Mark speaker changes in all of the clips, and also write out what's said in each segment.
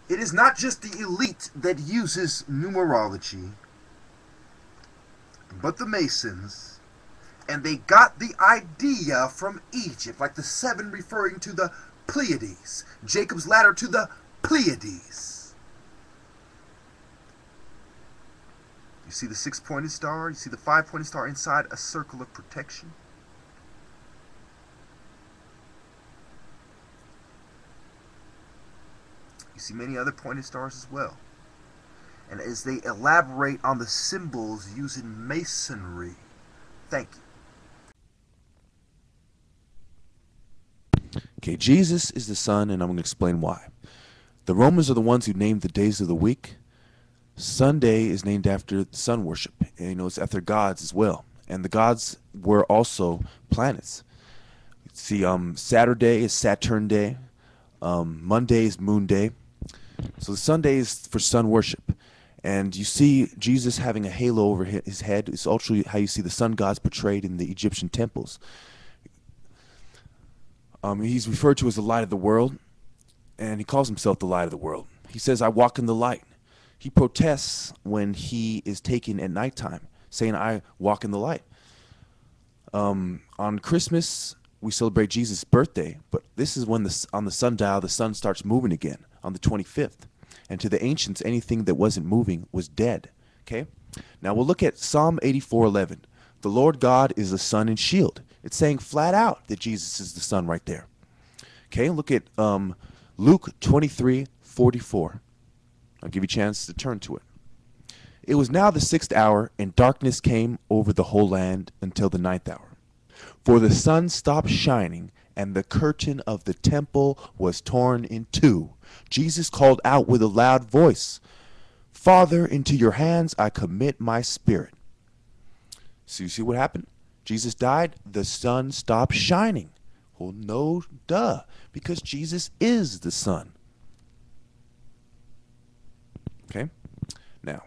Speaker 1: It is not just the elite that uses numerology, but the Masons, and they got the idea from Egypt, like the seven referring to the Pleiades, Jacob's ladder to the Pleiades. You see the six-pointed star, you see the five-pointed star inside a circle of protection. You see many other pointed stars as well. And as they elaborate on the symbols using masonry. Thank you.
Speaker 2: Okay, Jesus is the Son, and I'm going to explain why. The Romans are the ones who named the days of the week. Sunday is named after sun worship, and it's after gods as well. And the gods were also planets. See, Saturday is Saturn Day. Monday is Moon Day. So the Sunday is for sun worship. And you see Jesus having a halo over his head. It's also how you see the sun gods portrayed in the Egyptian temples. He's referred to as the light of the world, and he calls himself the light of the world. He says, I walk in the light. He protests when he is taken at nighttime, saying, I walk in the light. On Christmas, we celebrate Jesus' birthday, but this is when on the sundial, the sun starts moving again on the 25th. And to the ancients, anything that wasn't moving was dead. Okay? Now we'll look at Psalm 84:11. The Lord God is a sun and shield. It's saying flat out that Jesus is the sun right there. Okay, look at Luke 23:44. I'll give you a chance to turn to it. It was now the 6th hour, and darkness came over the whole land until the 9th hour. For the sun stopped shining, and the curtain of the temple was torn in two. Jesus called out with a loud voice, Father, into your hands I commit my spirit. So you see what happened? Jesus died, the sun stopped shining. Well, no, duh, because Jesus is the sun. Okay? Now,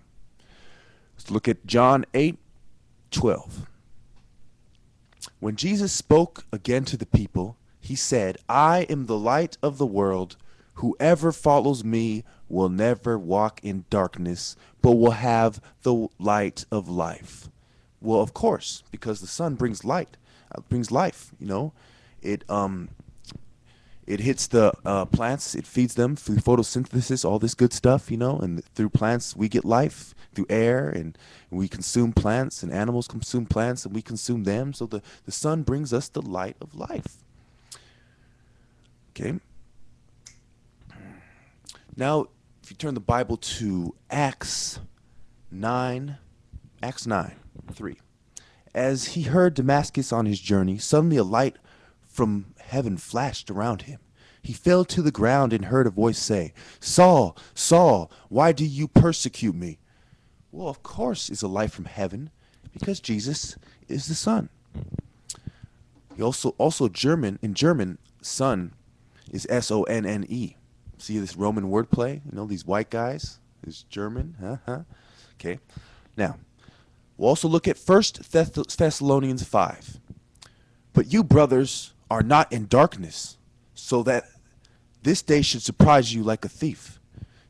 Speaker 2: let's look at John 8:12. When Jesus spoke again to the people, he said, I am the light of the world. Whoever follows me will never walk in darkness, but will have the light of life. Well, of course, because the sun brings light, brings life. It hits the plants, it feeds them through photosynthesis, all this good stuff, and through plants we get life, through air, and we consume plants, and animals consume plants, and we consume them. So the sun brings us the light of life. Okay. Now, if you turn the Bible to Acts 9:3. As he heard Damascus on his journey, suddenly a light from heaven flashed around him. He fell to the ground and heard a voice say, Saul, Saul, why do you persecute me? Well, of course it's a light from heaven, because Jesus is the Son. He also German, in German, son is S-O-N-N-E. See this Roman wordplay? These white guys? Is German? Okay. Now, we'll also look at 1 Thessalonians 5. But you, brothers, are not in darkness, so that this day should surprise you like a thief.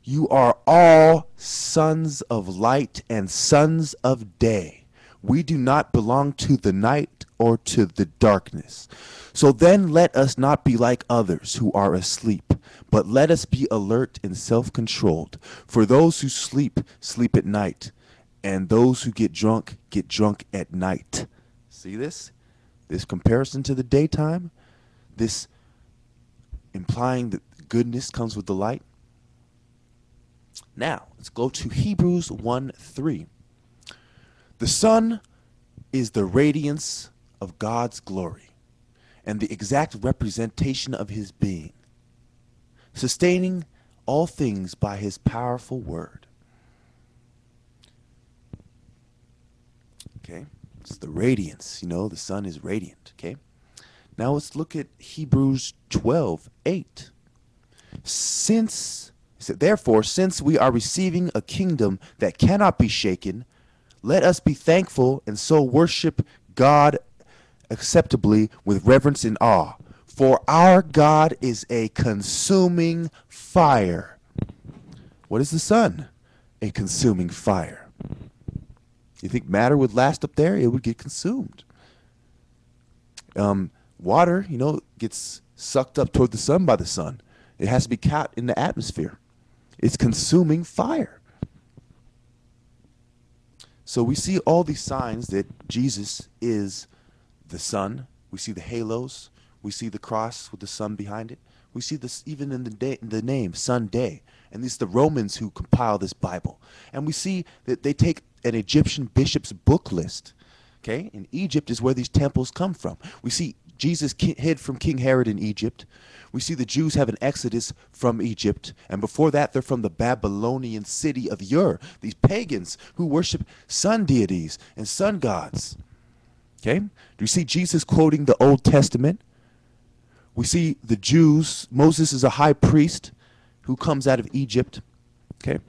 Speaker 2: You are all sons of light and sons of day. We do not belong to the night or to the darkness. So then let us not be like others who are asleep, but let us be alert and self-controlled. For those who sleep, sleep at night, and those who get drunk at night. See this? This comparison to the daytime, this implying that goodness comes with the light. Now, let's go to Hebrews 1:3. The sun is the radiance of God's glory and the exact representation of his being, sustaining all things by his powerful word. Okay, it's the radiance, the sun is radiant, okay? Now let's look at Hebrews 12:8. Therefore, since we are receiving a kingdom that cannot be shaken, let us be thankful and so worship God acceptably with reverence and awe. For our God is a consuming fire. What is the sun? A consuming fire. You think matter would last up there? It would get consumed. Water, gets sucked up toward the sun by the sun. It has to be caught in the atmosphere. It's consuming fire. So we see all these signs that Jesus is the sun. We see the halos. We see the cross with the sun behind it. We see this even in the name, Sunday. And these are the Romans who compile this Bible. And we see that they take an Egyptian bishop's book list. Okay? And Egypt is where these temples come from. We see Jesus hid from King Herod in Egypt. We see the Jews have an exodus from Egypt. And before that, they're from the Babylonian city of Ur. These pagans who worship sun deities and sun gods. Okay? Do you see Jesus quoting the Old Testament? We see the Jews. Moses is a high priest who comes out of Egypt. Okay?